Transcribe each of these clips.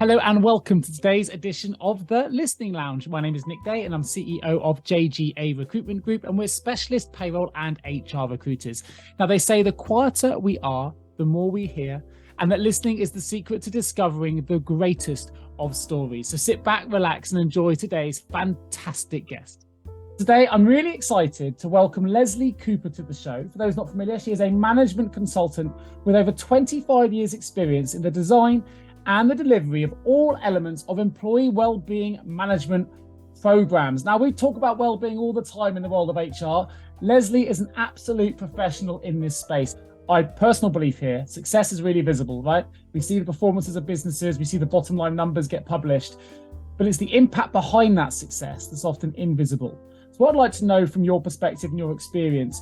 Hello and welcome to today's edition of the Listening Lounge. My name is Nick Day and I'm CEO of JGA Recruitment Group, and we're specialist payroll and HR recruiters. Now, they say the quieter we are, the more we hear, and that listening is the secret to discovering the greatest of stories. So sit back, relax, and enjoy today's fantastic guest. Today, I'm really excited to welcome Lesley Cooper to the show. For those not familiar, she is a management consultant with over 25 years experience in the design and the delivery of all elements of employee wellbeing management programs. Now, we talk about wellbeing all the time in the world of HR. Lesley is an absolute professional in this space. My personal belief here, success is really visible, right? We see the performances of businesses, we see the bottom line numbers get published, but it's the impact behind that success that's often invisible. So what I'd like to know from your perspective and your experience,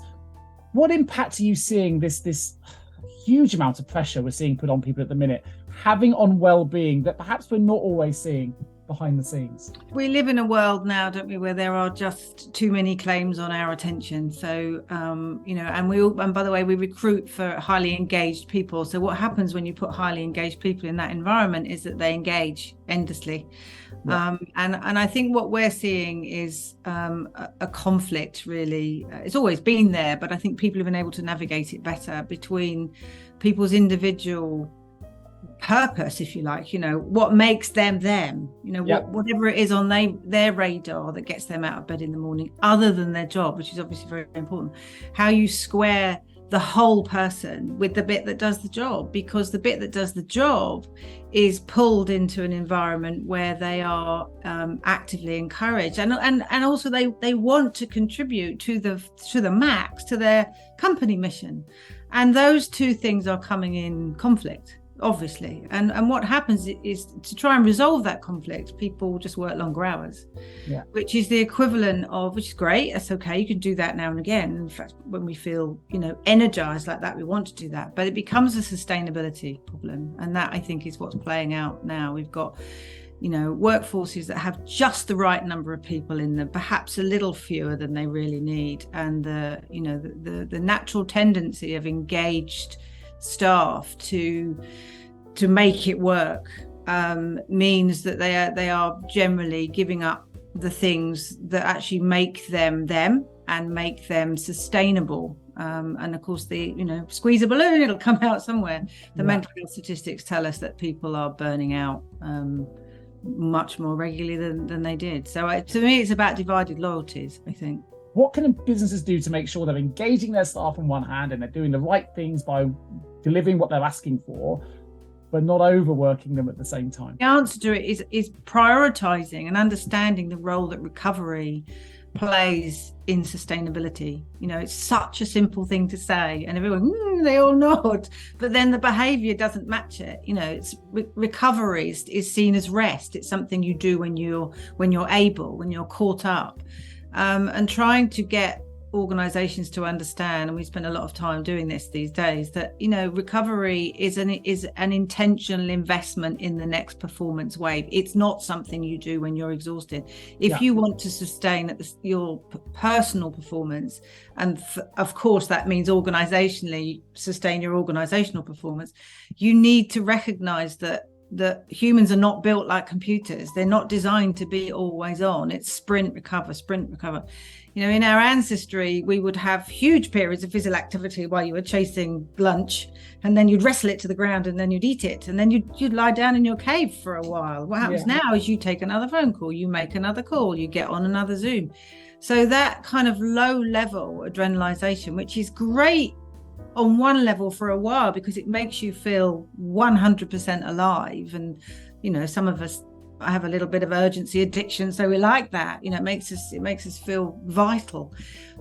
what impact are you seeing this huge amount of pressure we're seeing put on people at the minute having on well-being that perhaps we're not always seeing behind the scenes? We live in a world now, don't we, where there are just too many claims on our attention. So, and by the way, we recruit for highly engaged people. So what happens when you put highly engaged people in that environment is that they engage endlessly. Yeah. And I think what we're seeing is a conflict, really. It's always been there, but I think people have been able to navigate it better between people's individual purpose, if you like, what makes them, whatever it is on their radar that gets them out of bed in the morning, other than their job, which is obviously very important. How you square the whole person with the bit that does the job, because the bit that does the job is pulled into an environment where they are actively encouraged, and also they want to contribute to the max to their company mission, and those two things are coming in conflict, obviously, and what happens is, to try and resolve that conflict, people just work longer hours, which is the equivalent of, which is great, that's okay, you can do that now and again. In fact, when we feel energized like that, we want to do that, but it becomes a sustainability problem, and that, I think, is what's playing out now. We've got workforces that have just the right number of people in them, perhaps a little fewer than they really need, and the natural tendency of engaged staff to make it work means that they are generally giving up the things that actually make them and make them sustainable. And of course, squeeze a balloon, it'll come out somewhere. The mental health statistics tell us that people are burning out much more regularly than they did. So to me, it's about divided loyalties, I think. What can businesses do to make sure they're engaging their staff on one hand and they're doing the right things by delivering what they're asking for, but not overworking them at the same time? The answer to it is prioritizing and understanding the role that recovery plays in sustainability. It's such a simple thing to say, and everyone they all nod, but then the behavior doesn't match it. It's recovery is seen as rest. It's something you do when you're able, when you're caught up. And trying to get organizations to understand, and we spend a lot of time doing this these days, that recovery is an intentional investment in the next performance wave. It's not something you do when you're exhausted. If you want to sustain your personal performance, and of course that means organizationally sustain your organizational performance, you need to recognize that humans are not built like computers. They're not designed to be always on. It's sprint, recover. In our ancestry, we would have huge periods of physical activity while you were chasing lunch, and then you'd wrestle it to the ground, and then you'd eat it, and then you'd lie down in your cave for a while. What happens now is you take another phone call, you make another call, you get on another Zoom. So that kind of low level adrenalization, which is great on one level for a while because it makes you feel 100% alive, and some of us have a little bit of urgency addiction, so we like that. It makes us feel vital.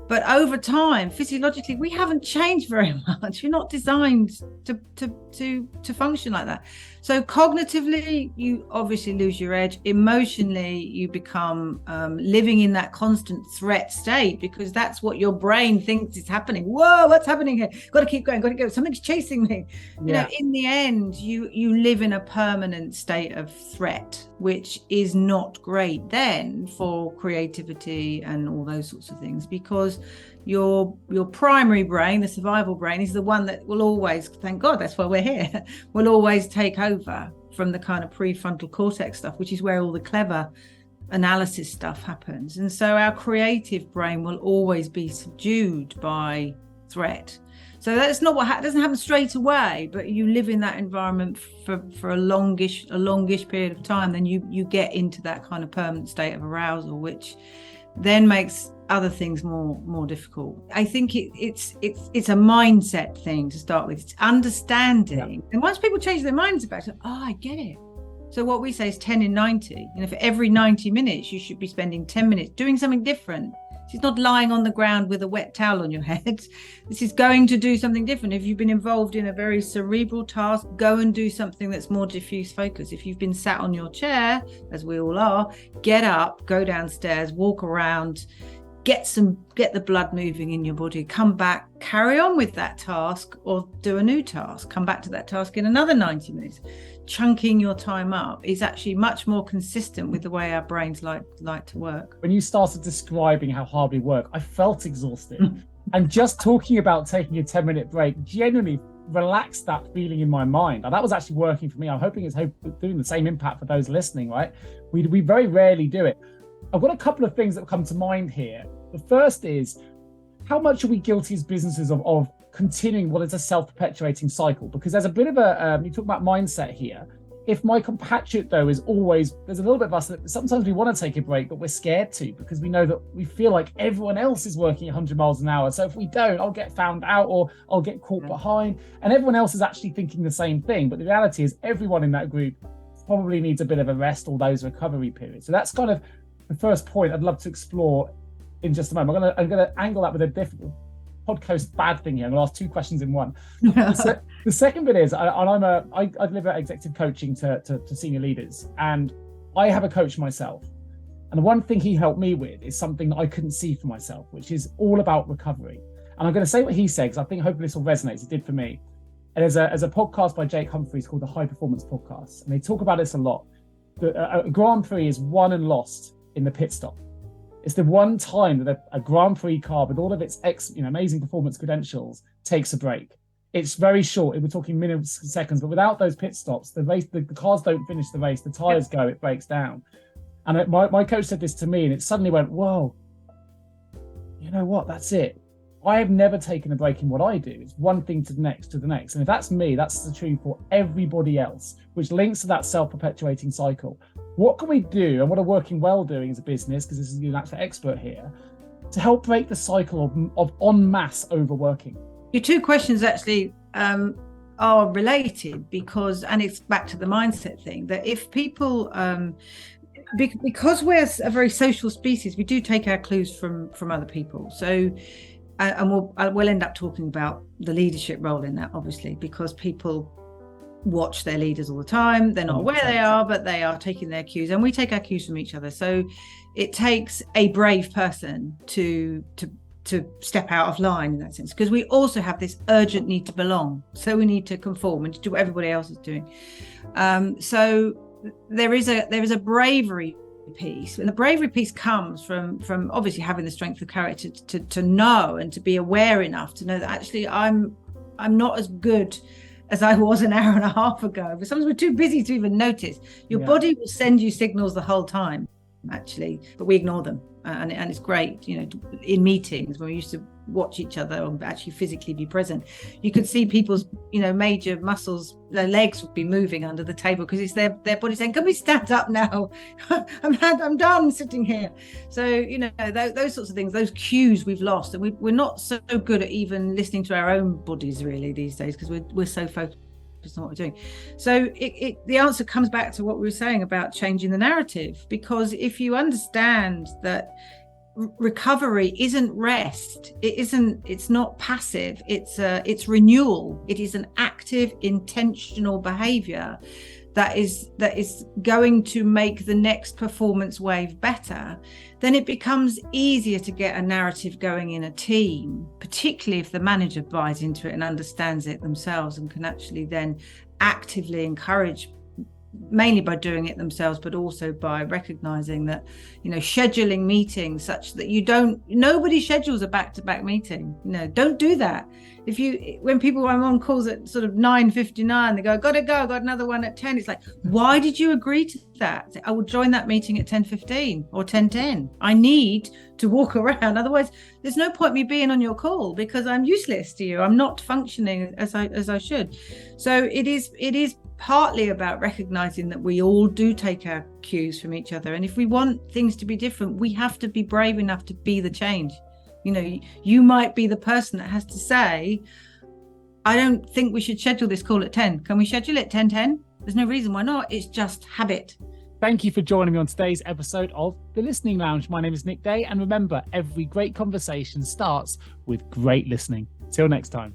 But over time, physiologically, we haven't changed very much. We're not designed to function like that. So cognitively, you obviously lose your edge. Emotionally, you become living in that constant threat state, because that's what your brain thinks is happening. Whoa, what's happening here? Got to keep going, got to go. Something's chasing me. In the end, you live in a permanent state of threat, which is not great then for creativity and all those sorts of things, because your primary brain, the survival brain, is the one that will always, thank God, that's why we're here, will always take over from the kind of prefrontal cortex stuff, which is where all the clever analysis stuff happens. And so our creative brain will always be subdued by threat. So that's not what doesn't happen straight away, but you live in that environment for a longish period of time, then you get into that kind of permanent state of arousal, which then makes other things more difficult. I think it's a mindset thing to start with. It's understanding. And once people change their minds about it, I get it. So what we say is 10 in 90. For every 90 minutes, you should be spending 10 minutes doing something different. It's not lying on the ground with a wet towel on your head. This is going to do something different. If you've been involved in a very cerebral task, go and do something that's more diffuse focus. If you've been sat on your chair, as we all are, get up, go downstairs, walk around, get the blood moving in your body, come back, carry on with that task, or do a new task, come back to that task in another 90 minutes. Chunking your time up is actually much more consistent with the way our brains like to work. When you started describing how hard we work, I felt exhausted. And just talking about taking a 10-minute break genuinely relaxed that feeling in my mind. And that was actually working for me. I'm hoping it's doing the same impact for those listening, right? We very rarely do it. I've got a couple of things that come to mind here. The first is, how much are we guilty as businesses of continuing what is a self-perpetuating cycle? Because there's a bit of you talk about mindset here. If my compatriot, though, is always, there's a little bit of us that sometimes we want to take a break, but we're scared to, because we know that we feel like everyone else is working 100 miles an hour. So if we don't, I'll get found out or I'll get caught behind. And everyone else is actually thinking the same thing. But the reality is everyone in that group probably needs a bit of a rest or those recovery periods. So that's kind of the first point I'd love to explore in just a moment. I'm going to angle that with a different podcast bad thing here. I'm going to ask two questions in one. The second bit is, I deliver executive coaching to senior leaders, and I have a coach myself. And the one thing he helped me with is something that I couldn't see for myself, which is all about recovery. And I'm going to say what he said, because I think hopefully this will resonate. It did for me. And there's a podcast by Jake Humphreys called the High Performance Podcast, and they talk about this a lot. A Grand Prix is won and lost in the pit stop. It's the one time that a Grand Prix car with all of its amazing performance credentials takes a break. It's very short. We're talking minutes and seconds, but without those pit stops, the cars don't finish the race. The tires go, it breaks down. And my coach said this to me, and it suddenly went, whoa, you know what? That's it. I have never taken a break in what I do. It's one thing to the next. And if that's me, that's the truth for everybody else, which links to that self-perpetuating cycle. What can we do, and what are Working Well doing as a business, because this is an actual expert here, to help break the cycle of en masse overworking? Your two questions actually are related, and it's back to the mindset thing, that if people, because we're a very social species, we do take our clues from other people. So, and we'll end up talking about the leadership role in that, obviously, because people watch their leaders all the time. They're not where they are, but they are taking their cues, and we take our cues from each other. So it takes a brave person to step out of line in that sense, because we also have this urgent need to belong. So we need to conform and to do what everybody else is doing. So there is a bravery piece, and the bravery piece comes from obviously having the strength of character to know and to be aware enough to know that actually I'm not as good as I was an hour and a half ago, but sometimes we're too busy to even notice. Your body will send you signals the whole time, actually, but we ignore them. And it's great, in meetings when we used to watch each other or actually physically be present, you could see people's, major muscles, their legs would be moving under the table because it's their body saying, can we stand up now? I'm done sitting here. So, those sorts of things, those cues we've lost, and we're not so good at even listening to our own bodies really these days, because we're so focused on what we're doing. So the answer comes back to what we were saying about changing the narrative, because if you understand that recovery isn't rest, it's not passive, it's renewal, it is an active, intentional behavior that is going to make the next performance wave better, then it becomes easier to get a narrative going in a team, particularly if the manager buys into it and understands it themselves and can actually then actively encourage mainly by doing it themselves, but also by recognizing that, scheduling meetings such that nobody schedules a back-to-back meeting. Don't do that. When I'm on calls at sort of 9:59, they go, gotta go, got another one at 10. It's like, why did you agree to that? I will join that meeting at 10:15 or 10:10. I need to walk around. Otherwise, there's no point me being on your call because I'm useless to you. I'm not functioning as I should. So it is partly about recognizing that we all do take our cues from each other. And if we want things to be different, we have to be brave enough to be the change. You might be the person that has to say, I don't think we should schedule this call at 10. Can we schedule it 10:10? There's no reason why not. It's just habit. Thank you for joining me on today's episode of The Listening Lounge. My name is Nick Day. And remember, every great conversation starts with great listening. Till next time.